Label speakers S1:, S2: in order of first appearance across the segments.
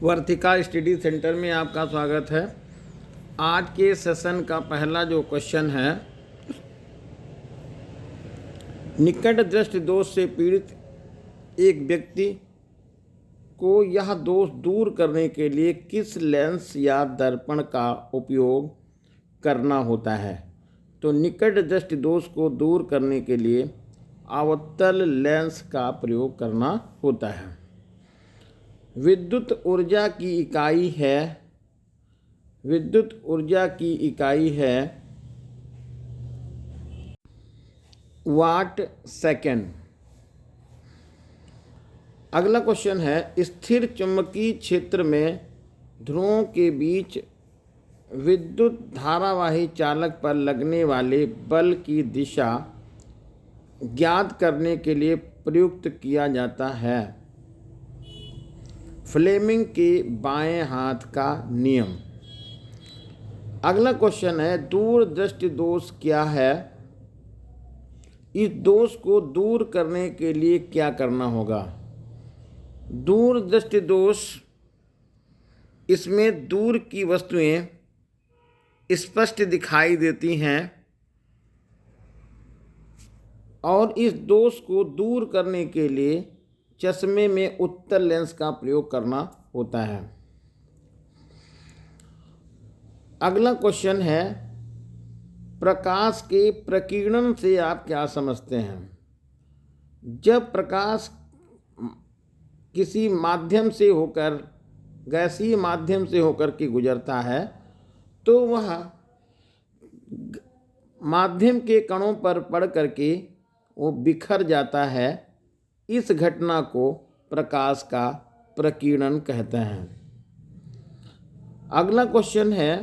S1: वर्तिका study centre में आपका स्वागत है। आज के सेशन का पहला जो क्वेश्चन है, निकट दृष्टि दोष से पीड़ित एक व्यक्ति को यह दोष दूर करने के लिए किस लेंस या दर्पण का उपयोग करना होता है। तो निकट दृष्टि दोष को दूर करने के लिए अवतल लेंस का प्रयोग करना होता है। विद्युत ऊर्जा की इकाई है वाट सेकेंड। अगला क्वेश्चन है, स्थिर चुंबकीय क्षेत्र में ध्रुवों के बीच विद्युत धारावाही चालक पर लगने वाले बल की दिशा ज्ञात करने के लिए प्रयुक्त किया जाता है फ्लेमिंग के बाएं हाथ का नियम। अगला क्वेश्चन है, दूरदृष्टि दोष क्या है। इस दोष को दूर करने के लिए क्या करना होगा। दूरदृष्टि दोष, इसमें दूर की वस्तुएं स्पष्ट दिखाई देती हैं और इस दोष को दूर करने के लिए चश्मे में उत्तल लेंस का प्रयोग करना होता है। अगला क्वेश्चन है, प्रकाश के प्रकीर्णन से आप क्या समझते हैं। जब प्रकाश किसी माध्यम से होकर, गैसीय माध्यम से होकर के गुजरता है तो वह माध्यम के कणों पर पड़ करके वो बिखर जाता है। इस घटना को प्रकाश का प्रकीर्णन कहते हैं। अगला क्वेश्चन है,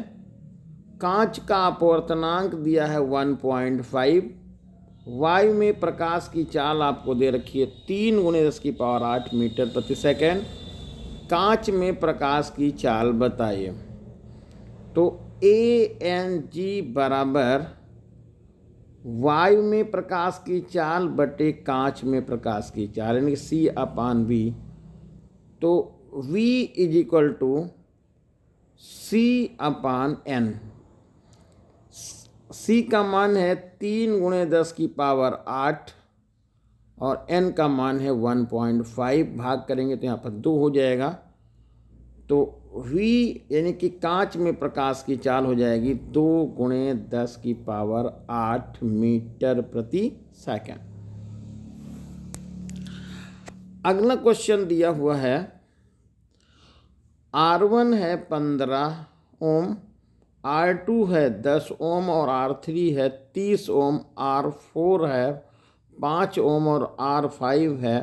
S1: कांच का अपवर्तनांक दिया है 1.5। वायु में प्रकाश की चाल आपको दे रखी है 3 × 10⁸ मीटर प्रति सेकेंड। कांच में प्रकाश की चाल बताइए। तो ANG बराबर वायु में प्रकाश की चाल बटे कांच में प्रकाश की चाल, यानी C/V। तो V = C/N। C का मान है 3 × 10⁸ और N का मान है 1.5। भाग करेंगे तो यहाँ पर 2 हो जाएगा। तो V यानी कि कांच में प्रकाश की चाल हो जाएगी 2 × 10⁸ मीटर प्रति सेकंड। अगला क्वेश्चन दिया हुआ है, R1 है 15 ओम, R2 है 10 ओम और R3 है 30 ओम, R4 है 5 ओम और R5 है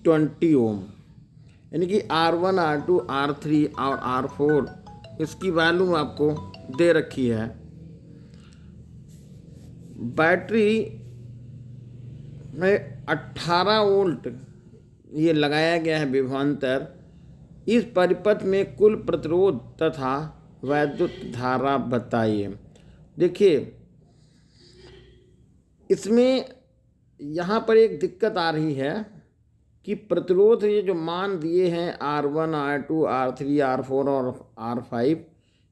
S1: 20 ओम। यानी कि R1, R2, R3 और R4 इसकी वैल्यू आपको दे रखी है। बैटरी में 18 वोल्ट ये लगाया गया है विभवांतर। इस परिपथ में कुल प्रतिरोध तथा वैद्युत धारा बताइए। देखिए, इसमें यहाँ पर एक दिक्कत आ रही है कि प्रतिरोध, ये जो मान दिए हैं R1, R2, R3, R4 और R5,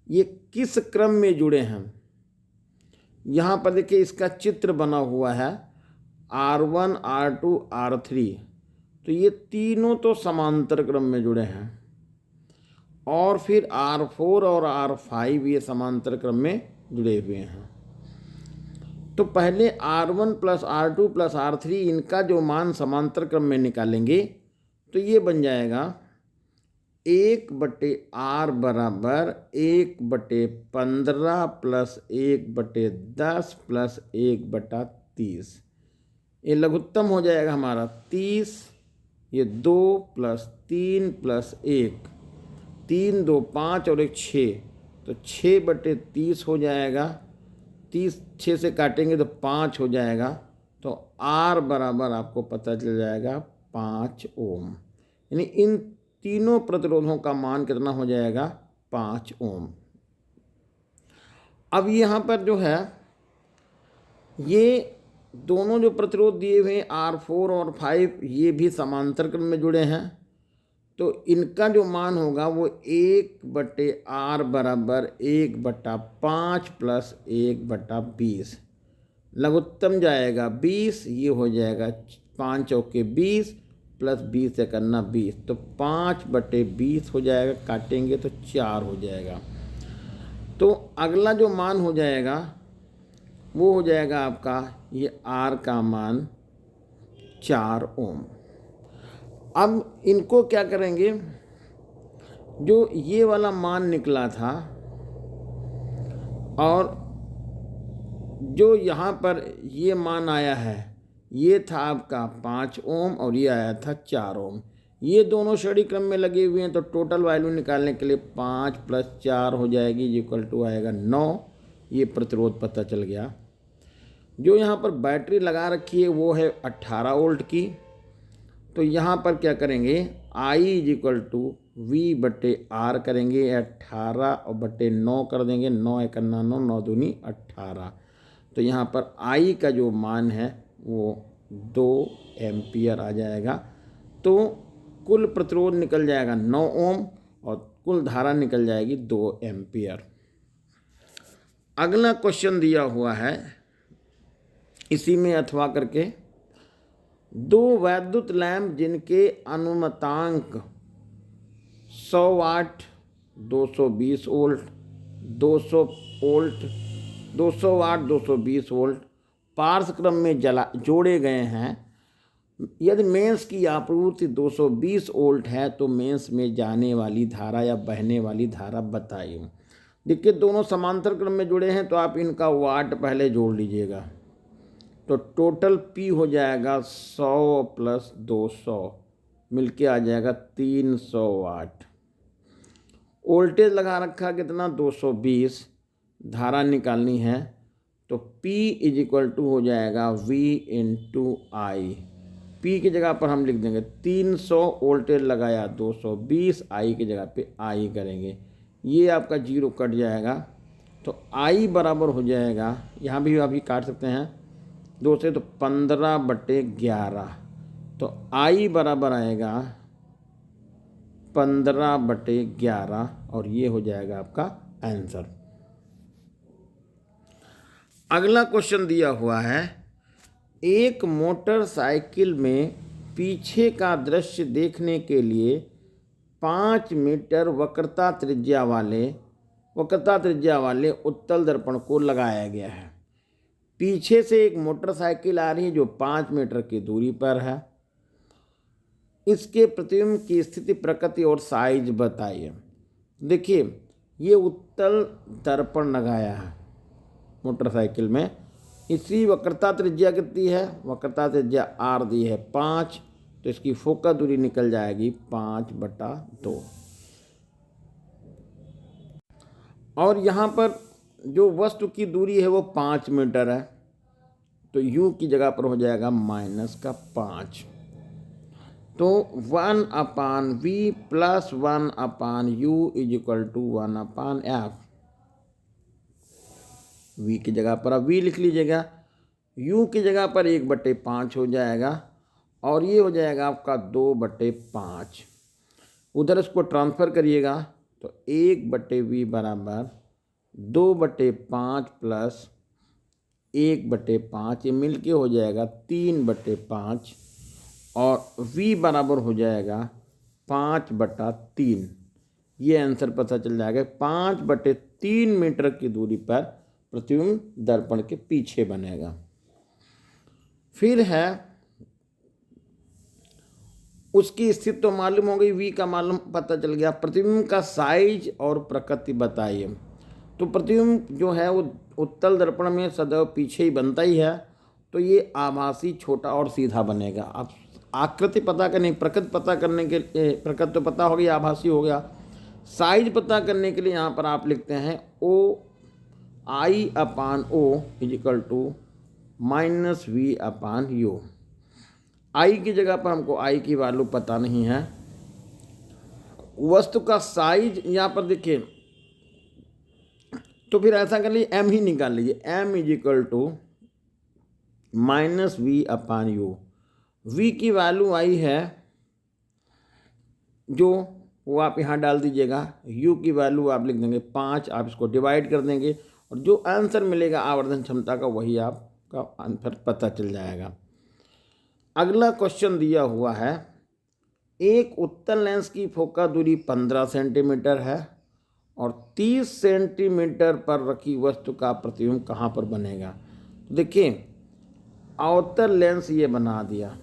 S1: ये किस क्रम में जुड़े हैं। यहाँ पर देखिए इसका चित्र बना हुआ है R1, R2, R3। तो ये तीनों तो समांतर क्रम में जुड़े हैं और फिर R4 और R5 ये समांतर क्रम में जुड़े हुए हैं। तो पहले R1 + R2 + R3 इनका जो मान समांतर क्रम में निकालेंगे तो ये बन जाएगा 1/R बराबर 1/15 + 1/10 + 1/30। ये लघुत्तम हो जाएगा हमारा 30। ये 2 + 3 + 1, 3 2 5 और 1 6, तो 6/30 हो जाएगा। 30 6 से काटेंगे तो 5 हो जाएगा। तो R बराबर आपको पता चल जाएगा 5 ओम। यानी इन तीनों प्रतिरोधों का मान कितना हो जाएगा, 5 ओम। अब यहाँ पर जो है, ये दोनों जो प्रतिरोध दिए हुए हैं R4 और 5, ये भी समांतर क्रम में जुड़े हैं। तो इनका जो मान होगा वो 1/r बराबर 1/5 प्लस 1/20। लघुत्तम जाएगा 20, ये हो जाएगा 5 चौके 20 प्लस 20 से करना 20, तो 5/20 हो जाएगा, काटेंगे तो 4 हो जाएगा। तो अगला जो मान हो जाएगा वो हो जाएगा आपका ये R का मान 4 ओम। अब इनको क्या करेंगे, जो ये वाला मान निकला था और जो यहाँ पर ये मान आया है, ये था आपका 5 ओम और ये आया था 4 ओम। ये दोनों श्रेणी क्रम में लगे हुए हैं, तो टोटल वैल्यू निकालने के लिए 5 + 4 हो जाएगी इक्वल टू आएगा 9। ये प्रतिरोध पता चल गया। जो यहाँ पर बैटरी लगा रखी है वो है 18 वोल्ट की। तो यहाँ पर क्या करेंगे, I = V/R करेंगे, 18 और बटे 9 कर देंगे, 9 × 9 9 दूनी 18। तो यहाँ पर I का जो मान है वो 2 एम्पियर आ जाएगा। तो कुल प्रतिरोध निकल जाएगा 9 ओम और कुल धारा निकल जाएगी 2 एम्पियर। अगला क्वेश्चन दिया हुआ है इसी में अथवा करके, 2 वैद्युत लैंप जिनके अनुमतांक 100 वाट, 220 वोल्ट, 200 वोल्ट, 200 वाट, 220 वोल्ट पार्श्व क्रम में जोड़े गए हैं। यदि मेंस की आपूर्ति 220 वोल्ट है तो मेंस में जाने वाली धारा या बहने वाली धारा बताइए। देखिए दोनों समांतर क्रम में जुड़े हैं तो आप इनका वाट पहले जोड़ लीजिएगा, तो टोटल P हो जाएगा 100 + 200 मिलके आ जाएगा 300 वाट। वोल्टेज लगा रखा कितना 220, धारा निकालनी है तो P = हो जाएगा V × I। P की जगह पर हम लिख देंगे 300, वोल्टेज लगाया 220, I की जगह पे I करेंगे, ये आपका 0 कट जाएगा। तो I बराबर हो जाएगा, यहाँ भी अभी काट सकते हैं 2 से, तो 15/11। तो I बराबर आएगा 15/11 और ये हो जाएगा आपका आंसर। अगला क्वेश्चन दिया हुआ है, एक मोटरसाइकिल में पीछे का दृश्य देखने के लिए 5 मीटर वक्रता त्रिज्या वाले उत्तल दर्पण को लगाया गया है। पीछे से एक मोटरसाइकिल आ रही है जो 5 मीटर की दूरी पर है। इसके प्रतिबिंब की स्थिति, प्रकृति और साइज बताइए। देखिए ये उत्तल दर्पण लगाया है मोटरसाइकिल में, इसी वक्रता त्रिज्या कितनी है, वक्रता त्रिज्या R दी है 5, तो इसकी फोकस दूरी निकल जाएगी 5/2। और यहाँ पर जो वस्तु की दूरी है वो 5 मीटर है, तो U की जगह पर हो जाएगा -5। तो 1/V + 1/U = 1/F। V की जगह पर अब V लिख लीजिएगा, U की जगह पर 1/5 हो जाएगा और ये हो जाएगा आपका 2/5। उधर इसको ट्रांसफ़र करिएगा तो 1/V बराबर 2/5 प्लस 1/5, ये मिल के हो जाएगा 3/5 और V बराबर हो जाएगा 5/3। ये आंसर पता चल जाएगा। 5/3 मीटर की दूरी पर प्रतिबिंब दर्पण के पीछे बनेगा। फिर है उसकी स्थिति तो मालूम हो गई, V का मालूम पता चल गया, प्रतिबिंब का साइज और प्रकृति बताइए। तो प्रतिबिंब जो है वो उत्तल दर्पण में सदैव पीछे ही बनता ही है, तो ये आभासी, छोटा और सीधा बनेगा। अब आकृति पता करने, प्रकृति पता करने के लिए, प्रकृति तो पता हो गई, आभासी हो गया। साइज पता करने के लिए यहाँ पर आप लिखते हैं OI/O = -V/U। I की जगह पर हमको I की वैल्यू पता नहीं है। वस्तु का साइज यहाँ पर देखिए, तो फिर ऐसा कर लीजिए M ही निकाल लीजिए, M = -V/U। V की वैल्यू आई है जो वो आप यहाँ डाल दीजिएगा, u की वैल्यू आप लिख देंगे 5, आप इसको डिवाइड कर देंगे और जो आंसर मिलेगा आवर्धन क्षमता का वही आपका आंसर पता चल जाएगा। अगला क्वेश्चन दिया हुआ है, एक उत्तल लेंस की फोकल दूरी 15 सेंटीमीटर है और 30 सेंटीमीटर पर रखी वस्तु का प्रतिबिंब कहाँ पर बनेगा। तो देखिए अवतल लेंस ये बना दिया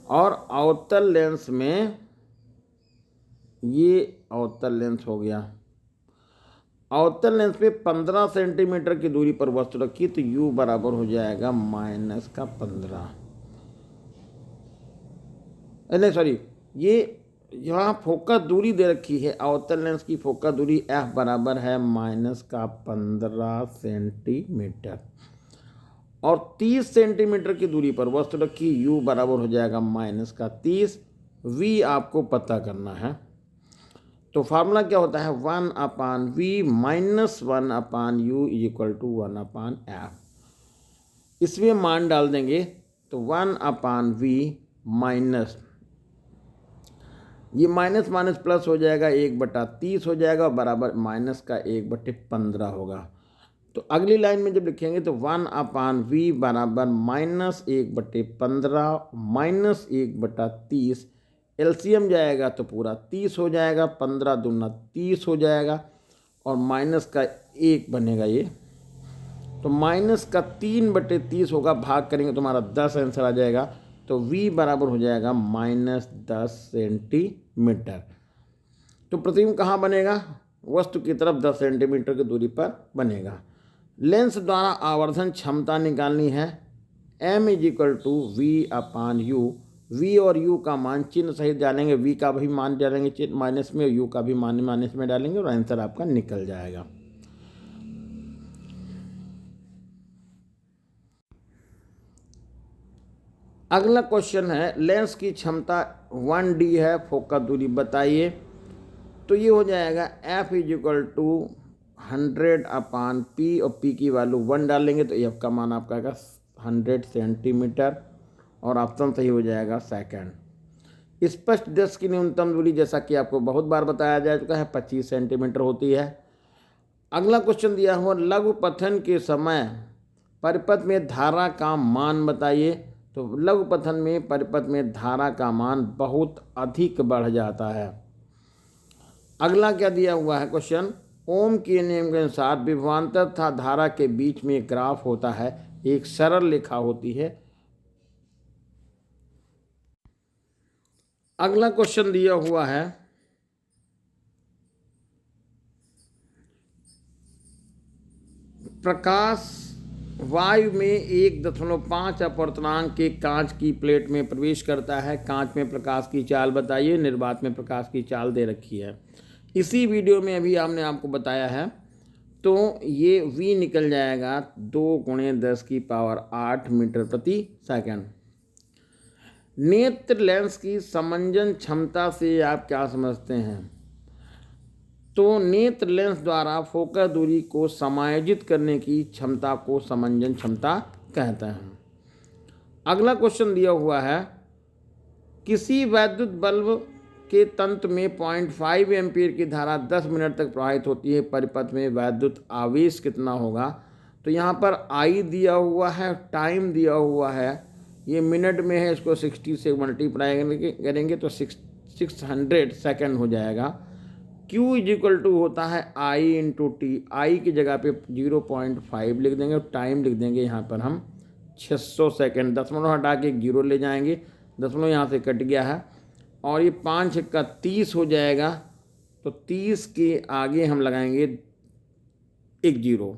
S1: और अवतल लेंस में ये अवतल लेंस हो गया। अवतल लेंस पे 15 सेंटीमीटर की दूरी पर वस्तु रखी तो u बराबर हो जाएगा -15। नहीं सॉरी, ये यहाँ फोकस दूरी दे रखी है, अवतल लेंस की फोकस दूरी f बराबर है -15 सेंटीमीटर और 30 सेंटीमीटर की दूरी पर वस्तु रखी, u बराबर हो जाएगा -30। v आपको पता करना है। तो फार्मूला क्या होता है, 1/v -1/u = 1/f। इसमें मान डाल देंगे तो 1/v माइनस, ये माइनस माइनस प्लस हो जाएगा, 1/30 हो जाएगा बराबर माइनस का 1/15 होगा। तो अगली लाइन में जब लिखेंगे तो 1/v बराबर -1/15 माइनस 1/30, एलसीएम जाएगा तो पूरा 30 हो जाएगा, 15 दूना 30 हो जाएगा और माइनस का 1 बनेगा ये, तो माइनस का 3/30 होगा, भाग करेंगे तो हमारा 10 आंसर आ जाएगा। तो v बराबर हो जाएगा -10 सेंटीमीटर। तो प्रतिबिंब कहाँ बनेगा, वस्तु की तरफ 10 सेंटीमीटर की दूरी पर बनेगा। लेंस द्वारा आवर्धन क्षमता निकालनी है, m = v/u। v और u का मान चिन्ह सहित डालेंगे, v का भी मान डालेंगे माइनस में, u का भी मान माइनस में डालेंगे और आंसर आपका निकल जाएगा। अगला क्वेश्चन है, लेंस की क्षमता 1d है, फोकस दूरी बताइए। तो ये हो जाएगा f = 100/p और p की वैल्यू 1 डालेंगे तो f का मान आपका आएगा 100 सेंटीमीटर और ऑप्शन सही हो जाएगा सेकंड। स्पष्ट दृश्य की न्यूनतम दूरी जैसा कि आपको बहुत बार बताया जा चुका है 25 सेंटीमीटर होती है। अगला क्वेश्चन दिया हुआ, लघु पथन के समय परिपथ में धारा का मान बताइए। तो लघु पथन में परिपथ में धारा का मान बहुत अधिक बढ़ जाता है। अगला क्या दिया हुआ है क्वेश्चन, ओम के नियम के अनुसार विभवांतर तथा धारा के बीच में एक ग्राफ होता है, एक सरल रेखा होती है। अगला क्वेश्चन दिया हुआ है, प्रकाश वायु में 1.5 अपवर्तनांक के कांच की प्लेट में प्रवेश करता है, कांच में प्रकाश की चाल बताइए। निर्वात में प्रकाश की चाल दे रखी है, इसी वीडियो में अभी हमने आपको बताया है। तो ये v निकल जाएगा 2 × 10⁸ मीटर प्रति सेकंड। नेत्र लेंस की समंजन क्षमता से आप क्या समझते हैं। तो नेत्र लेंस द्वारा फोकस दूरी को समायोजित करने की क्षमता को समंजन क्षमता कहते हैं। अगला क्वेश्चन दिया हुआ है, किसी वैद्युत बल्ब के तंत्र में 0.5 एम्पीयर की धारा 10 मिनट तक प्रवाहित होती है, परिपथ में वैद्युत आवेश कितना होगा। तो यहाँ पर I दिया हुआ है, टाइम दिया हुआ है, ये मिनट में है, इसको 60 से मल्टीप्लाई करेंगे तो 600 सेकंड हो जाएगा। Q = होता है I × T, I की जगह पे 0.5 लिख देंगे और टाइम लिख देंगे यहाँ पर हम 600 सेकंड। दशमलव हटा के 0 ले जाएंगे, दशमलव यहाँ से कट गया है और ये 5 × 30 हो जाएगा। तो 30 के आगे हम लगाएंगे 1 0,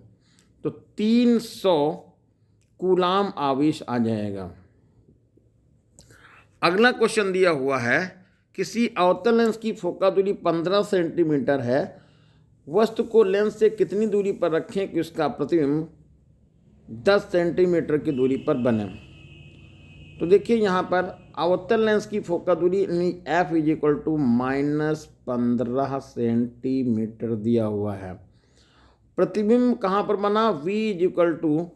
S1: तो 300 कूलाम आवेश आ जाएगा। अगला क्वेश्चन दिया हुआ है, किसी अवतल लेंस की फोकस दूरी 15 सेंटीमीटर है, वस्तु को लेंस से कितनी दूरी पर रखें कि उसका प्रतिबिंब 10 सेंटीमीटर की दूरी पर बने। तो देखिए यहाँ पर अवतल लेंस की फोकस दूरी f = -15 सेंटीमीटर दिया हुआ है। प्रतिबिंब कहाँ पर बना, v =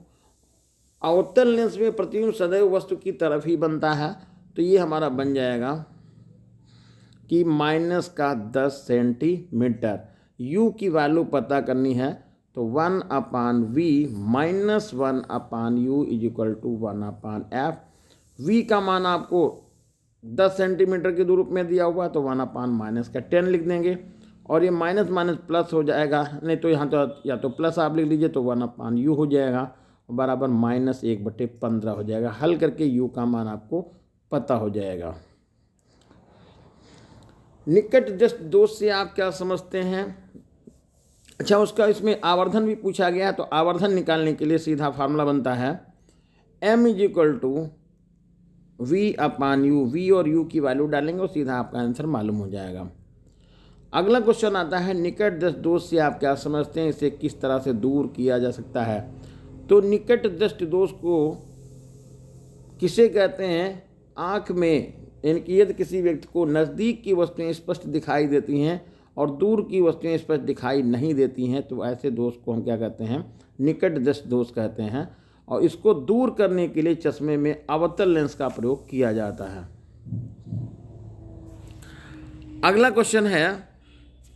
S1: अवतल लेंस में प्रतिबिंब सदैव वस्तु की तरफ ही बनता है। तो ये हमारा बन जाएगा कि माइनस का 10 सेंटीमीटर। u की वैल्यू पता करनी है तो 1/v minus 1/u is equal to 1/f। v का मान आपको 10 सेंटीमीटर के रूप में दिया हुआ है तो 1/-10 लिख देंगे, और ये माइनस माइनस प्लस हो जाएगा, नहीं तो यहाँ तो या तो प्लस आप लिख लीजिए तो 1/u हो जाएगा बराबर -1/15 हो जाएगा। हल करके u का मान आपको पता हो जाएगा। निकटस्थ दोष से आप क्या समझते हैं? अच्छा, उसका इसमें आवर्धन भी पूछा गया है, तो आवर्धन निकालने के लिए सीधा फार्मूला बनता है m is equal to v/u। v और u की वैल्यू डालेंगे और सीधा आपका आंसर मालूम हो जाएगा। अगला क्वेश्चन आता है निकटस्थ दोष से आप क्या समझते हैं, इसे किस तरह से दूर किया जा सकता है? तो निकटस्थ दोष को किसे कहते हैं? आँख में, यानी कि यदि किसी व्यक्ति को नज़दीक की वस्तुएं स्पष्ट दिखाई देती हैं और दूर की वस्तुएं स्पष्ट दिखाई नहीं देती हैं, तो ऐसे दोष को हम क्या कहते हैं? निकटस्थ दोष कहते हैं। और इसको दूर करने के लिए चश्मे में अवतल लेंस का प्रयोग किया जाता है। अगला क्वेश्चन है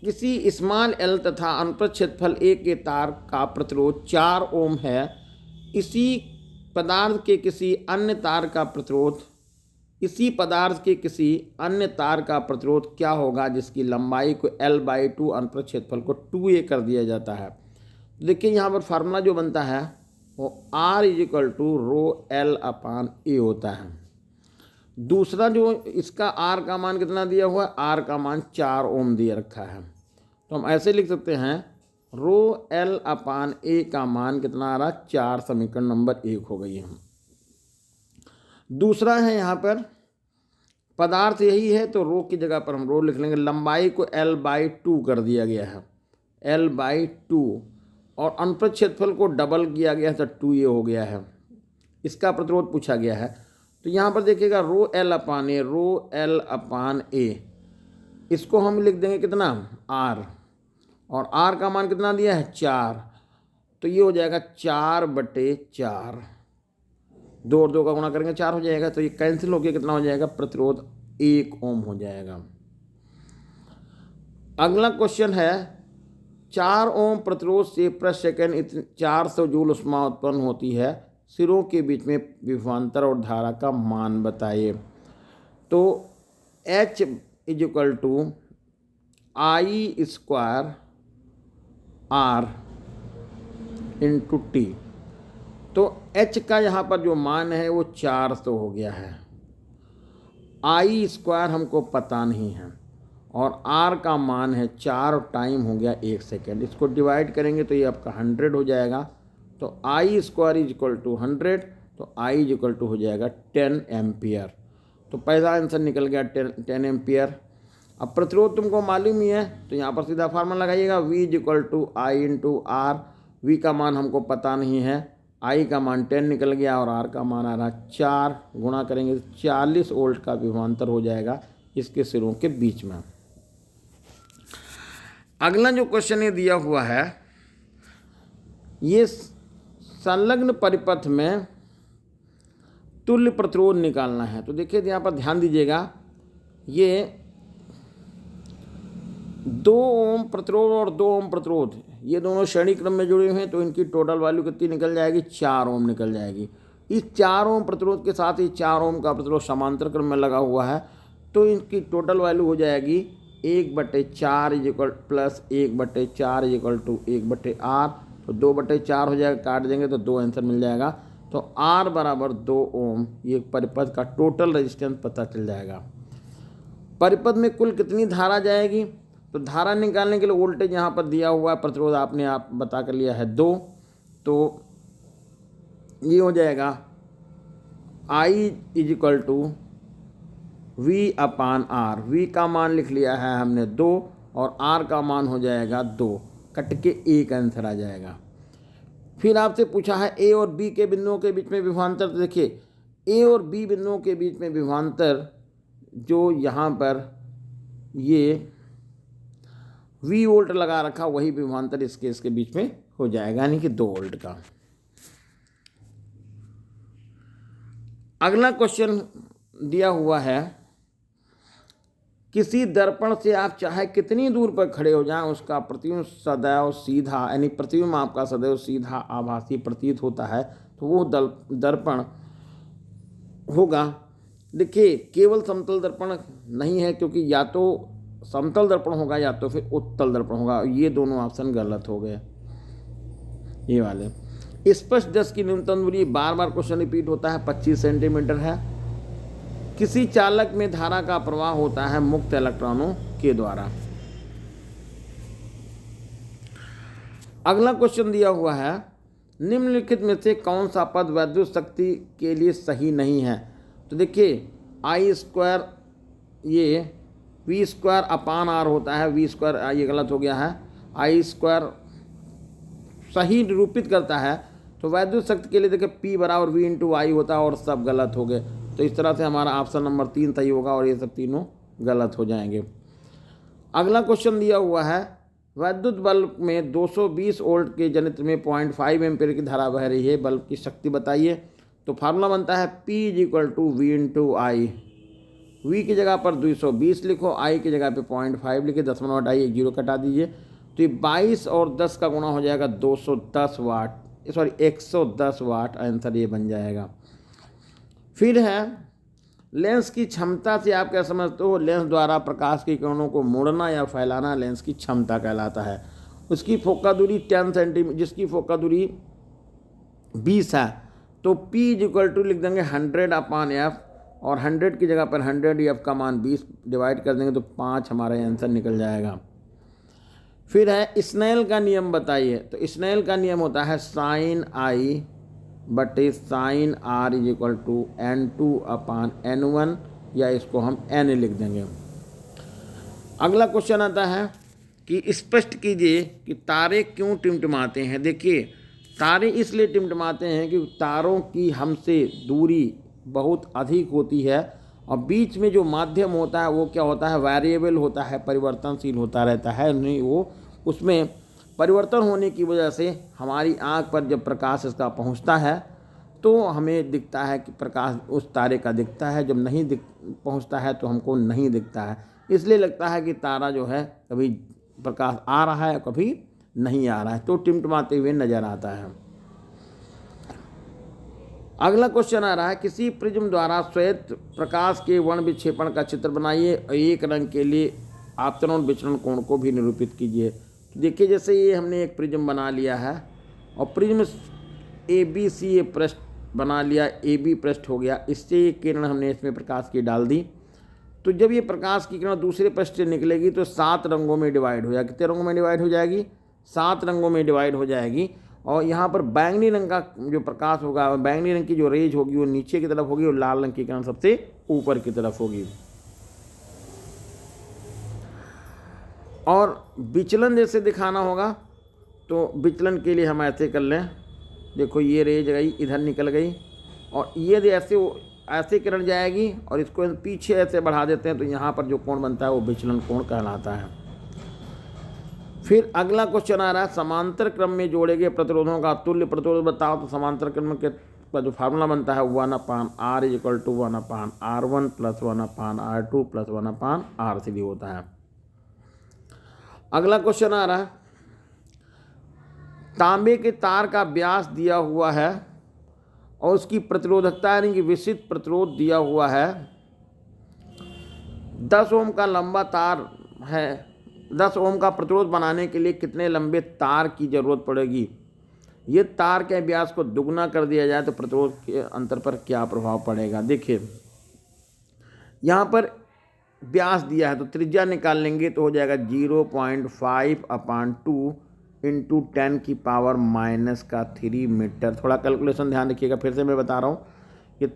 S1: किसी स्मॉल एल तथा अनुप्रस्थ क्षेत्रफल ए के तार का प्रतिरोध 4 ओम है। इसी पदार्थ के किसी अन्य तार का प्रतिरोध क्या होगा जिसकी लंबाई को L/2 अनुप्रस्थ क्षेत्रफल को 2a कर दिया जाता है? देखिए यहाँ पर फार्मूला जो बनता है वो R is equal to ρL/a होता है। दूसरा जो इसका R का मान कितना दिया हुआ है? R का मान 4 ओम दिया रखा है, तो हम ऐसे लिख सकते हैं ρL/a का मान कितना आ रहा है? 4, समीकरण नंबर 1 हो गई है। दूसरा है यहाँ पर पदार्थ यही है तो रो की जगह पर हम रो लिख लेंगे। लंबाई को L/2 कर दिया गया है, L/2, और अनुप्रस्थ क्षेत्रफल को डबल किया गया है तो 2a हो गया है। इसका प्रतिरोध पूछा गया है, तो यहाँ पर देखिएगा ρL/a, इसको हम लिख देंगे कितना? R, और R का मान कितना दिया है? 4, तो ये हो जाएगा 4/4, 2 और 2 का गुणा करेंगे 4 हो जाएगा, तो ये कैंसिल होकर कितना हो जाएगा? प्रतिरोध 1 ओम हो जाएगा। अगला क्वेश्चन है 4 ओम प्रतिरोध से प्रति सेकंड 400 जूल ऊष्मा उत्पन्न होती है, सिरों के बीच में विभवांतर और धारा का मान बताइए। तो H is equal to I² R into T. तो H का यहाँ पर जो मान है वो 400 हो गया है, I² हमको पता नहीं है, और R का मान है 4 और टाइम हो गया 1 सेकेंड। इसको डिवाइड करेंगे तो ये आपका 100 हो जाएगा, तो I² इज इक्वल टू 100, तो I इज इक्वल टू हो जाएगा 10 एम्पियर। तो पहला आंसर निकल गया 10 एम्पियर। अब प्रतिरोध तुमको मालूम ही है, तो यहाँ पर सीधा फार्मूला लगाइएगा V is equal to I into R। V का मान हमको पता नहीं है, I का मान 10 निकल गया और R का मान आ रहा 4, गुणा करेंगे 40 वोल्ट का विभवांतर हो जाएगा इसके सिरों के बीच में। अगला जो क्वेश्चन ये दिया हुआ है, ये संलग्न परिपथ में तुल्य प्रतिरोध निकालना है। तो देखिए यहाँ पर ध्यान दीजिएगा, ये 2 ओम प्रतिरोध और 2 ओम प्रतिरोध, ये दोनों श्रेणी क्रम में जुड़े हुए हैं, तो इनकी टोटल वैल्यू कितनी निकल जाएगी? 4 ओम निकल जाएगी। इस 4 ओम प्रतिरोध के साथ ही 4 ओम का प्रतिरोध समांतर क्रम में लगा हुआ है, तो इनकी टोटल वैल्यू हो जाएगी 1/4 is equal plus 1/4 is equal to 1/R, तो 2/4 हो जाएगा, काट देंगे तो 2 आंसर मिल जाएगा। तो R बराबर 2 ओम, ये परिपथ का टोटल रेजिस्टेंस पता चल जाएगा। परिपथ में कुल कितनी धारा जाएगी? तो धारा निकालने के लिए वोल्टेज यहाँ पर दिया हुआ है, प्रतिरोध आपने आप बता कर लिया है 2, तो ये हो जाएगा I is equal to V/R। V का मान लिख लिया है हमने 2 और R का मान हो जाएगा 2, कट के 1 आंसर आ जाएगा। फिर आपसे पूछा है A और B के बिंदुओं के बीच में विभवांतर। तो देखिए A और B बिंदुओं के बीच में विभवांतर जो यहाँ पर ये V वोल्ट लगा रखा, वही विभवांतर इसके बीच में हो जाएगा, यानी कि 2 वोल्ट का। अगला क्वेश्चन दिया हुआ है किसी दर्पण से आप चाहे कितनी दूर पर खड़े हो जाएं, उसका प्रतिबिंब सदैव सीधा, यानी प्रतिबिंब आपका सदैव सीधा आभासी प्रतीत होता है, तो वो दर्पण होगा। देखिए केवल समतल दर्पण नहीं है, क्योंकि या तो समतल दर्पण होगा या तो फिर उत्तल दर्पण होगा। ये दोनों ऑप्शन गलत हो गए, ये वाले। स्पष्ट दृश्य की न्यूनतम दूरी, बार बार क्वेश्चन रिपीट होता है, 25 सेंटीमीटर है। किसी चालक में धारा का प्रवाह होता है मुक्त इलेक्ट्रॉनों के द्वारा। अगला क्वेश्चन दिया हुआ है, निम्नलिखित में से कौन सा पद वैद्युत शक्ति के लिए सही नहीं है। तो देखिए I² ये V² अपान R होता है, V² ये गलत हो गया है। I² सही निरूपित करता है, तो वैद्युत शक्ति के लिए देखिए P बराबर V × I होता है, और सब गलत हो गए। तो इस तरह से हमारा ऑप्शन नंबर 3 सही होगा और ये सब तीनों गलत हो जाएंगे। अगला क्वेश्चन दिया हुआ है, वैद्युत बल्ब में 220 वोल्ट के जनित्र में 0.5 एम्पीयर की धारा बह रही है, बल्ब की शक्ति बताइए। तो फार्मूला बनता है P = V × I। V की जगह पर 220 लिखो, I की जगह पे 0.5 लिखे, 10 - I 0 कटा दीजिए, तो ये 22 और 10 का गुणा हो जाएगा 210 वाट, सॉरी 110 वाट, आंसर ये बन जाएगा। फिर है, लेंस की क्षमता से आप क्या समझते हो। लेंस द्वारा प्रकाश की किरणों को मोड़ना या फैलाना लेंस की क्षमता कहलाता है। उसकी फोका दूरी 10 सेंटीमीटर, जिसकी फोका दूरी 20 है, तो P = लिख देंगे 100/F, और 100 की जगह पर 100 F का मान 20 डिवाइड कर देंगे तो 5 हमारा आंसर निकल जाएगा। फिर है, स्नेल का नियम बताइए। तो स्नेल का नियम होता है sin I बटे sin R = N2/N1, या इसको हम N लिख देंगे। अगला क्वेश्चन आता है कि स्पष्ट कीजिए कि तारे क्यों टिमटिमाते हैं। देखिए तारे इसलिए टिमटिमाते हैं कि तारों की हमसे दूरी बहुत अधिक होती है, और बीच में जो माध्यम होता है वो क्या होता है, वेरिएबल होता है, परिवर्तनशील होता रहता है। नहीं, वो उसमें परिवर्तन होने की वजह से हमारी आँख पर जब प्रकाश इसका पहुंचता है तो हमें दिखता है कि प्रकाश उस तारे का दिखता है, जब नहीं पहुंचता है तो हमको नहीं दिखता है। इसलिए लगता है कि तारा जो है कभी प्रकाश आ रहा है कभी नहीं आ रहा है, तो टिमटिमाते हुए नजर आता है। अगला क्वेश्चन आ रहा है, किसी प्रिज्म द्वारा श्वेत प्रकाश के वर्ण विक्षेपण का चित्र बनाइए और एक रंग के लिए आपतन विचलन कोण को भी निरूपित कीजिए। देखिए जैसे ये हमने एक प्रिज्म बना लिया है, और प्रिज्म ABC पृष्ठ बना लिया, AB पृष्ठ हो गया। इससे एक किरण हमने इसमें प्रकाश की डाल दी, तो जब ये प्रकाश की किरण दूसरे पृष्ठ से निकलेगी तो 7 रंगों में डिवाइड हो जाएगी। कितने रंगों में डिवाइड हो जाएगी, 7 रंगों में डिवाइड हो जाएगी। और यहाँ पर बैंगनी रंग का जो प्रकाश होगा, बैंगनी रंग की जो रेज होगी वो नीचे की तरफ होगी, और लाल रंग की किरण सबसे ऊपर की तरफ होगी। और विचलन जैसे दिखाना होगा तो विचलन के लिए हम ऐसे कर लें, देखो ये रेज गई इधर निकल गई, और ये ऐसे किरण जाएगी और इसको पीछे ऐसे बढ़ा देते हैं, तो यहाँ पर जो कोण बनता है वो विचलन कोण कहलाता है। फिर अगला क्वेश्चन आ रहा है, समांतर क्रम में जोड़े गए प्रतिरोधों का तुल्य प्रतिरोध बताओ। तो समांतर क्रम का जो फार्मूला बनता है 1/R = 1/R1 + 1/R2 + 1/R3 होता है। अगला क्वेश्चन आ रहा है, तांबे के तार का व्यास दिया हुआ है और उसकी प्रतिरोधकता यानी कि विशिष्ट प्रतिरोध दिया हुआ है। 10 ओम का लंबा तार है, 10 ओम का प्रतिरोध बनाने के लिए कितने लंबे तार की जरूरत पड़ेगी। ये तार के व्यास को दुगना कर दिया जाए तो प्रतिरोध के अंतर पर क्या प्रभाव पड़ेगा। देखिए यहाँ पर व्यास दिया है तो त्रिज्या निकाल लेंगे तो हो जाएगा 0.5/2 × 10⁻³ मीटर। थोड़ा कैलकुलेशन ध्यान रखिएगा, फिर से मैं बता रहा हूँ कि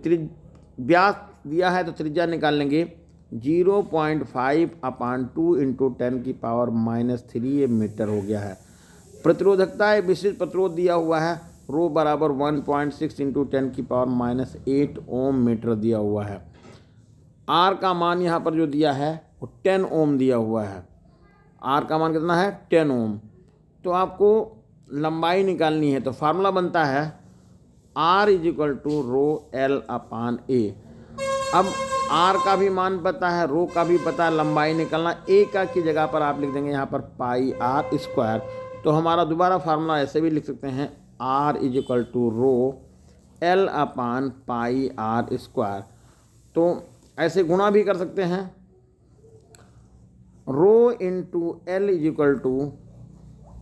S1: व्यास दिया है तो त्रिज्या निकाल लेंगे 0.5/2 × 10⁻³ ये मीटर हो गया है। प्रतिरोधकता है, विशिष्ट प्रतिरोध दिया हुआ है, रो बराबर 1.6 × 10⁻8 ओम मीटर दिया हुआ है। आर का मान यहाँ पर जो दिया है वो 10 ओम दिया हुआ है। आर का मान कितना है 10 ओम। तो आपको लंबाई निकालनी है तो फार्मूला बनता है R = ρL/A। अब आर का भी मान पता है, रो का भी पता है, लंबाई निकलना, ए का की जगह पर आप लिख देंगे यहाँ पर पाई आर स्क्वायर। तो हमारा दोबारा फार्मूला ऐसे भी लिख सकते हैं, R is equal to rho L upon pi R square. तो ऐसे गुणा भी कर सकते हैं, rho into L is equal to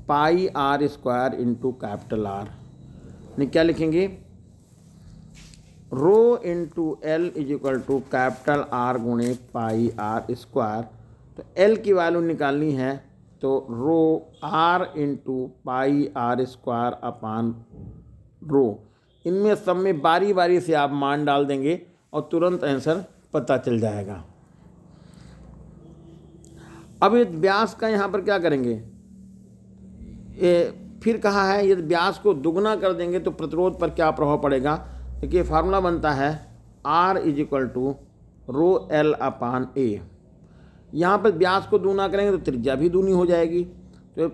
S1: pi R square into capital R. क्या लिखेंगे, rho into L is equal to capital R गुणे पाई आर स्क्वायर। तो एल की वैल्यू निकालनी है, तो rho R into pi R square upon rho. इनमें सब में बारी बारी से आप मान डाल देंगे और तुरंत आंसर पता चल जाएगा। अब ये व्यास का यहाँ पर क्या करेंगे, फिर कहा है यदि व्यास को दुगना कर देंगे तो प्रतिरोध पर क्या प्रभाव पड़ेगा। देखिए फार्मूला बनता है R is equal to rho L upon A. यहाँ पर व्यास को दूना करेंगे तो त्रिज्या भी दूनी हो जाएगी, तो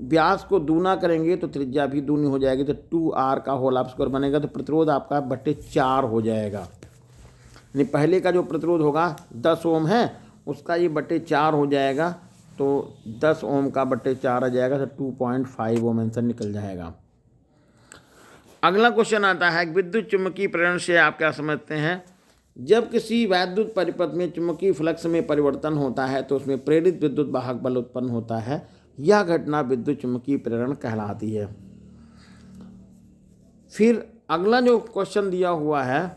S1: व्यास को दूना करेंगे तो त्रिज्या भी दूनी हो जाएगी, तो 2R का होल स्क्वायर बनेगा। तो प्रतिरोध आपका बटे 4 हो जाएगा, यानी पहले का जो प्रतिरोध होगा 10 ओम है, उसका ये बटे 4 हो जाएगा। तो 10 ओम का बटे 4 आ जाएगा, तो 2.5 ओम आंसर निकल जाएगा। अगला क्वेश्चन आता है, विद्युत चुम्बकीय प्रेरण से आप क्या समझते हैं। जब किसी वैद्युत परिपथ में चुंबकीय फ्लक्स में परिवर्तन होता है तो उसमें प्रेरित विद्युत वाहक बल उत्पन्न होता है। यह घटना विद्युत चुम्बकीय प्रेरण कहलाती है। फिर अगला जो क्वेश्चन दिया हुआ है,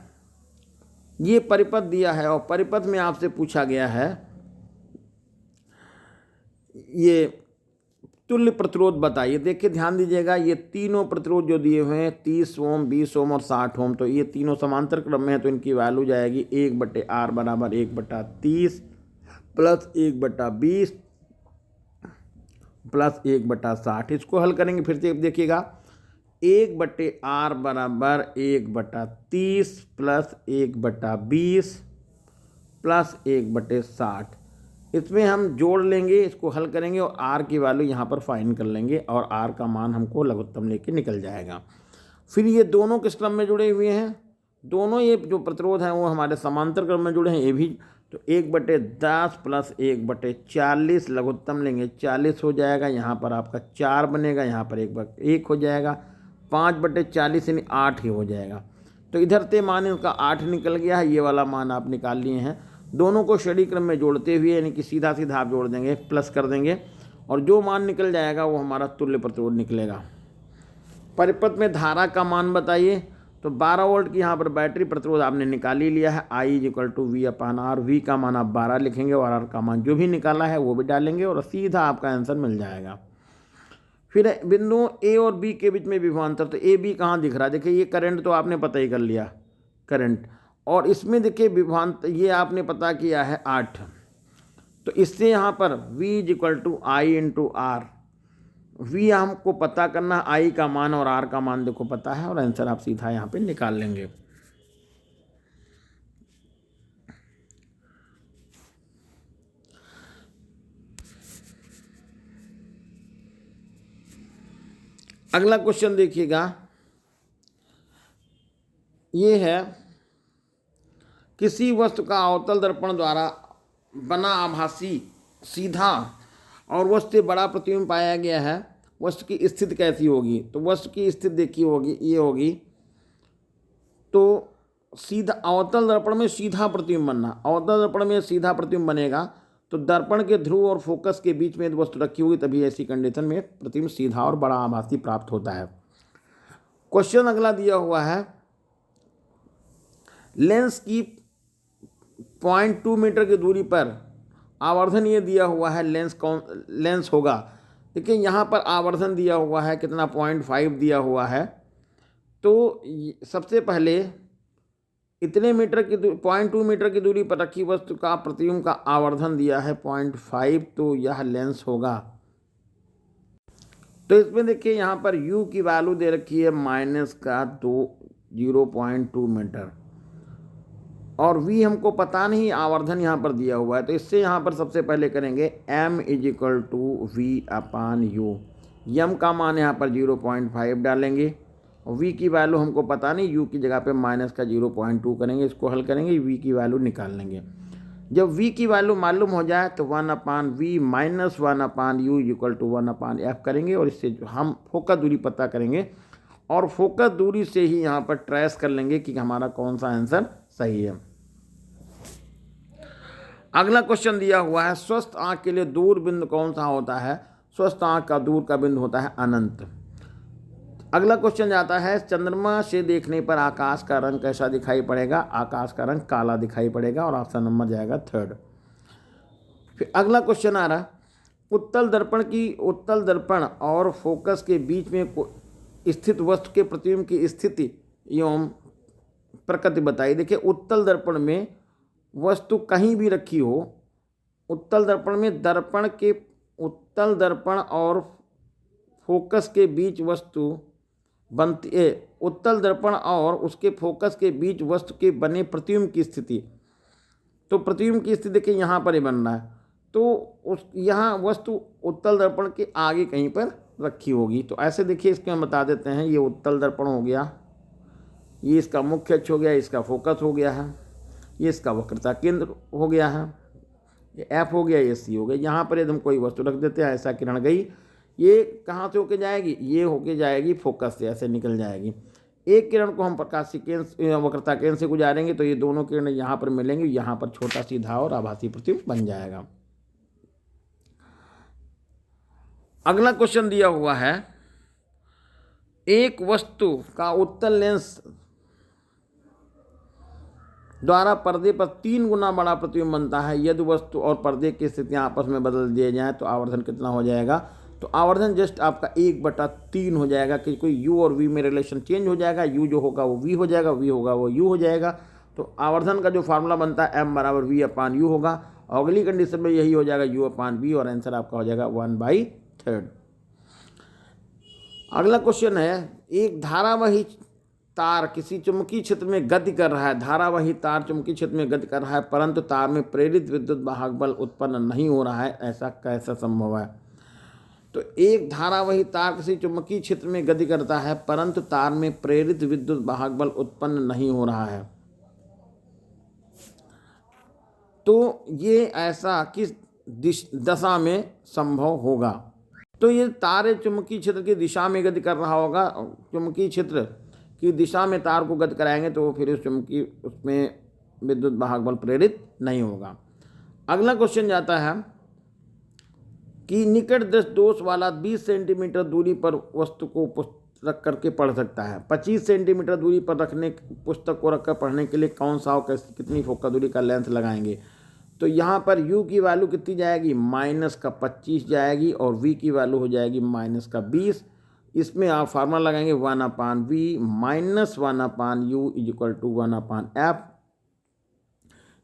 S1: ये परिपथ दिया है और परिपथ में आपसे पूछा गया है ये तुल्य प्रतिरोध बताइए। देखिए ध्यान दीजिएगा, ये तीनों प्रतिरोध जो दिए हुए हैं 30 ओम, 20 ओम और 60 ओम, तो ये तीनों समांतर क्रम में है, तो इनकी वैल्यू जाएगी 1/R बराबर 1/30 प्लस 1/20 प्लस 1/60। इसको हल करेंगे फिर से देखिएगा, 1/R बराबर 1/30 प्लस 1/20 प्लस 1/60। इसमें हम जोड़ लेंगे, इसको हल करेंगे और R की वैल्यू यहाँ पर फाइंड कर लेंगे और R का मान हमको लघुत्तम लेके निकल जाएगा। फिर ये दोनों किस क्रम में जुड़े हुए हैं, दोनों ये जो प्रतिरोध हैं वो हमारे समांतर क्रम में जुड़े हैं, ये भी। तो 1/10 प्लस 1/40 लघुत्तम लेंगे 40 हो जाएगा, यहाँ पर आपका 4 बनेगा, यहाँ पर 1 हो जाएगा, 5/40 यानी 8 ही हो जाएगा। तो इधर से मान इसका 8 निकल गया है, ये वाला मान आप निकाल लिए हैं। दोनों को श्रेणी क्रम में जोड़ते हुए यानी कि सीधा सीधा आप जोड़ देंगे, प्लस कर देंगे और जो मान निकल जाएगा वो हमारा तुल्य प्रतिरोध निकलेगा। परिपथ में धारा का मान बताइए, तो 12 वोल्ट की यहाँ पर बैटरी प्रतिरोध आपने निकाल ही लिया है। I is equal to V/R, V का मान आप 12 लिखेंगे और R का मान जो भी निकाला है वो भी डालेंगे और सीधा आपका आंसर मिल जाएगा। फिर बिंदुओं A और B के बीच में विभवांतर, तो A B कहाँ दिख रहा है, देखिए ये करंट तो आपने पता ही कर लिया करंट, और इसमें देखिए विभवांतर ये आपने पता किया है 8। तो इससे यहाँ पर V is equal to I into R, V हमको पता करना, I का मान और R का मान देखो पता है और आंसर आप सीधा यहाँ पे निकाल लेंगे। अगला क्वेश्चन देखिएगा, ये है किसी वस्तु का अवतल दर्पण द्वारा बना आभासी सीधा और वस्तु से बड़ा प्रतिबिंब पाया गया है, वस्तु की स्थिति कैसी होगी। तो वस्तु की स्थिति देखिए होगी, ये होगी, तो सीधा अवतल दर्पण में सीधा प्रतिबिंब बनना, अवतल दर्पण में सीधा प्रतिबिंब बनेगा तो दर्पण के ध्रुव और फोकस के बीच में वस्तु रखी होगी, तभी ऐसी कंडीशन में प्रतिबिंब सीधा और बड़ा आभासी प्राप्त होता है। क्वेश्चन अगला दिया हुआ है, लेंस की 0.2 मीटर की दूरी पर आवर्धन ये दिया हुआ है, लेंस होगा। देखिए यहाँ पर आवर्धन दिया हुआ है कितना, 0.5 दिया हुआ है। तो सबसे पहले इतने मीटर की 0.2 मीटर की दूरी पर रखी वस्तु का प्रतिबिंब का आवर्धन दिया है 0.5, तो यह लेंस होगा। तो इसमें देखिए यहाँ पर U की वैल्यू दे रखी है -0.2 मीटर और V हमको पता नहीं, आवर्धन यहाँ पर दिया हुआ है। तो इससे यहाँ पर सबसे पहले करेंगे M is equal to V/U। M का मान यहाँ पर 0.5 डालेंगे और v की वैल्यू हमको पता नहीं, u की जगह पे माइनस का 0.2 करेंगे, इसको हल करेंगे, v की वैल्यू निकाल लेंगे। जब v की वैल्यू मालूम हो जाए तो 1/v minus 1/u equal to 1/f करेंगे, और इससे हम फोकस दूरी पता करेंगे और फोकस दूरी से ही यहाँ पर ट्रेस कर लेंगे कि हमारा कौन सा आंसर सही है। अगला क्वेश्चन दिया हुआ है, स्वस्थ आंख के लिए दूर बिंदु कौन सा होता है? स्वस्थ आंख का दूर का बिंदु होता है अनंत। अगला क्वेश्चन जाता है, चंद्रमा से देखने पर आकाश का रंग कैसा दिखाई पड़ेगा? आकाश का रंग काला दिखाई पड़ेगा, और ऑप्शन नंबर जाएगा 3rd। फिर अगला क्वेश्चन आ रहा, उत्तल दर्पण और फोकस के बीच में स्थित वस्तु के प्रतिबिंब की स्थिति एवं प्रकृति बताइए। देखिए, उत्तल दर्पण में वस्तु कहीं भी रखी हो, उत्तल दर्पण में उत्तल दर्पण और फोकस के बीच वस्तु बनती है, उत्तल दर्पण और उसके फोकस के बीच वस्तु के बने प्रतिबिंब की स्थिति। तो प्रतिबिंब की स्थिति देखिए यहाँ पर ही बन रहा है, तो यहाँ वस्तु उत्तल दर्पण के आगे कहीं पर रखी होगी। तो ऐसे देखिए, इसके हम बता देते हैं, ये उत्तल दर्पण हो गया, ये इसका मुख्य अक्ष हो गया, इसका फोकस हो गया है, ये इसका वक्रता केंद्र हो गया है, ये F हो गया, ये C हो गया। यहाँ पर यदि हम कोई वस्तु रख देते हैं, ऐसा किरण गई, ये कहाँ से होके जाएगी? ये होके जाएगी फोकस से, ऐसे निकल जाएगी। एक किरण को हम प्रकाशीय केंद्र वक्रता केंद्र से गुजारेंगे तो ये दोनों किरण यहाँ पर मिलेंगे, यहाँ पर छोटा सीधा और आभासी प्रतिबिंब बन जाएगा। अगला क्वेश्चन दिया हुआ है, एक वस्तु का उत्तल लेंस द्वारा पर्दे पर 3 गुना बड़ा प्रतिबिंब बनता है। यदि वस्तु और पर्दे की स्थितियां आपस में बदल दिए जाएं तो आवर्धन कितना हो जाएगा? तो आवर्धन जस्ट आपका 1/3 हो जाएगा, कि कोई u और v में रिलेशन चेंज हो जाएगा, u जो होगा वो v हो जाएगा, v होगा वो u हो जाएगा। तो आवर्धन का जो फार्मूला बनता है m = v/u होगा, और अगली कंडीशन में यही हो जाएगा u/v, और आंसर आपका हो जाएगा 1/3। अगला क्वेश्चन है, एक धारावाही तार किसी चुंबकीय क्षेत्र में गति कर रहा है, धारावाही तार चुंबकीय क्षेत्र में गति कर रहा है, परंतु तार में प्रेरित विद्युत वाहक बल उत्पन्न नहीं हो रहा है, ऐसा कैसा संभव है? तो एक धारावाही तार किसी चुंबकीय क्षेत्र में गति करता है, परंतु तार में प्रेरित विद्युत वाहक बल उत्पन्न नहीं हो रहा है, तो ये ऐसा किस दशा में संभव होगा? तो ये तार चुंबकीय क्षेत्र की दिशा में गति कर रहा होगा, चुंबकीय क्षेत्र की दिशा में तार को गति कराएंगे तो फिर उसमें विद्युत वाहक बल प्रेरित नहीं होगा। अगला क्वेश्चन जाता है कि निकट दृष्टि दोष वाला 20 सेंटीमीटर दूरी पर वस्तु को रख करके पढ़ सकता है। 25 सेंटीमीटर दूरी पर पुस्तक को रखकर पढ़ने के लिए कौन सा और कितनी फोकस दूरी का लेंस लगाएंगे? तो यहाँ पर u की वैल्यू कितनी जाएगी? -25 जाएगी, और v की वैल्यू हो जाएगी -20। इसमें आप फार्मूला लगाएंगे 1/v minus 1/u equal to 1/f।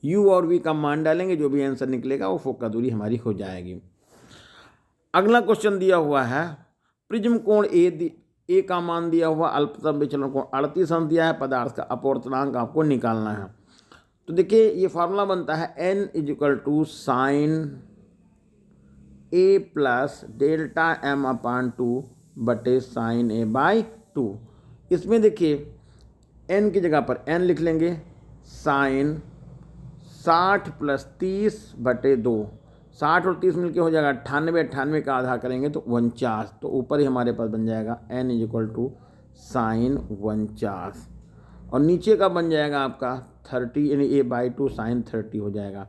S1: u और v का मान डालेंगे, जो भी आंसर निकलेगा वो फोकस दूरी हमारी हो जाएगी। अगला क्वेश्चन दिया हुआ है, प्रिज्म कोण ए का मान दिया हुआ, अल्पतम विचलन कोण 38 अंश दिया है, पदार्थ का अपवर्तनांक आपको निकालना है। तो देखिए, ये फार्मूला बनता है n = sin a + Δm/2 बटे sin a/2। इसमें देखिए n की जगह पर n लिख लेंगे, sin 60 + 30 बटे 2, 60 और 30 मिलके हो जाएगा 98, 98 का आधा करेंगे तो 49। तो ऊपर ही हमारे पास बन जाएगा n = sin 49, और नीचे का बन जाएगा आपका 30, यानी a/2 sin 30 हो जाएगा।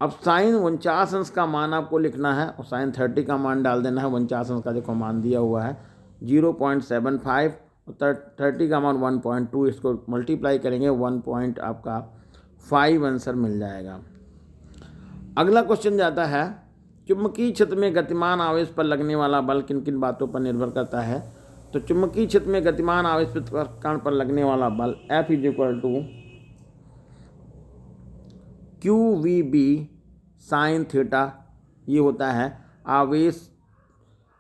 S1: अब sin 49 अंश का मान आपको लिखना है, और sin 30 का मान डाल देना है। 49 अंश का देखो मान दिया हुआ है 0.75, और 30 का मान 1.2, इसको मल्टीप्लाई करेंगे 1.5 आंसर मिल जाएगा। अगला क्वेश्चन जाता है, चुंबकीय क्षेत्र में गतिमान आवेश पर लगने वाला बल किन किन बातों पर निर्भर करता है? तो चुंबकीय क्षेत्र में गतिमान आवेश कण पर लगने वाला बल F = QVB sin थीटा, ये होता है आवेश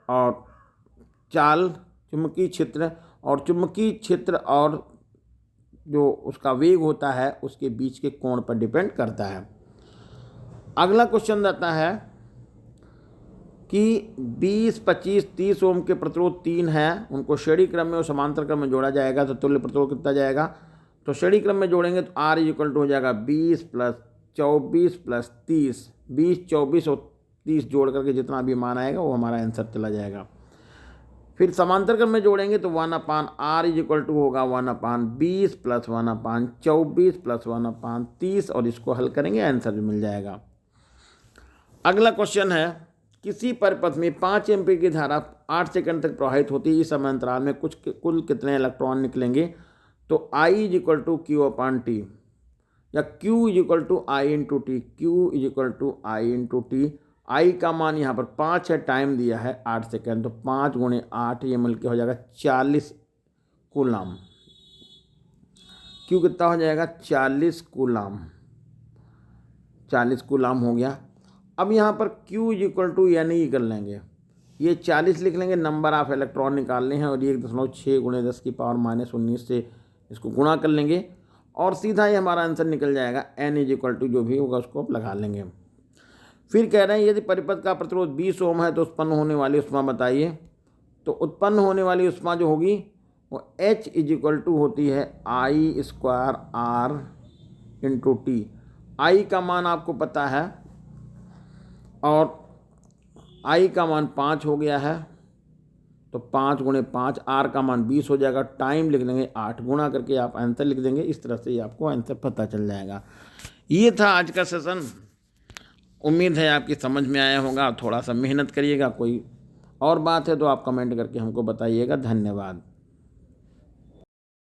S1: और चाल, चुंबकीय क्षेत्र, और चुंबकीय क्षेत्र और जो उसका वेग होता है उसके बीच के कोण पर डिपेंड करता है। अगला क्वेश्चन आता है, कि 20, 25, 30 ओम के प्रतिरोध 3 हैं, उनको श्रेणी क्रम में और समांतर क्रम में जोड़ा जाएगा तो तुल्य प्रतिरोध कितना जाएगा। तो श्रेणी क्रम में जोड़ेंगे तो R इक्वल टू हो जाएगा 20 + 24 + 30, 20, 24 और 30 जोड़ करके जितना भी मान आएगा वो हमारा आंसर चला जाएगा। फिर समांतर क्रम में जोड़ेंगे तो 1/R इक्वल टू होगा 1/20 + 1/24 + 1/30 और इसको हल करेंगे आंसर भी मिल जाएगा। अगला क्वेश्चन है, किसी परिपथ में 5 एम्पीयर की धारा 8 सेकंड तक प्रवाहित होती है, इस समय अंतराल में कुल कितने इलेक्ट्रॉन निकलेंगे। तो I इक्वल टू Q/T या Q equal to I × T, Q equal to I × T। I का मान यहाँ पर 5 है, टाइम दिया है 8 सेकंड, तो 5 × 8 ये मिलकर हो जाएगा 40 कूलाम। Q कितना हो जाएगा 40 कूलाम, 40 कूलाम हो गया। अब यहाँ पर Q इक्वल टू यानी कर लेंगे, ये 40 लिख लेंगे, नंबर ऑफ इलेक्ट्रॉन निकालने हैं और 1.6 × 10⁻⁻19 से इसको गुणा कर लेंगे और सीधा ये हमारा आंसर निकल जाएगा। N इक्वल टू जो भी होगा उसको लगा लेंगे। फिर कह रहे हैं यदि परिपथ का प्रतिरोध 20 ओम है तो उत्पन्न होने वाली ऊष्मा बताइए। तो उत्पन्न होने वाली ऊष्मा जो होगी वो H इक्वल टू होती है I² R × T। I का मान आपको पता है और I का मान 5 हो गया है, तो 5 × 5, R का मान 20 हो जाएगा, टाइम लिख लेंगे 8, गुणा करके आप आंसर लिख देंगे। इस तरह से आपको आंसर पता चल जाएगा। ये था आज का सेशन, उम्मीद है आपकी समझ में आया होगा। थोड़ा सा मेहनत करिएगा, कोई और बात है तो आप कमेंट करके हमको बताइएगा। धन्यवाद।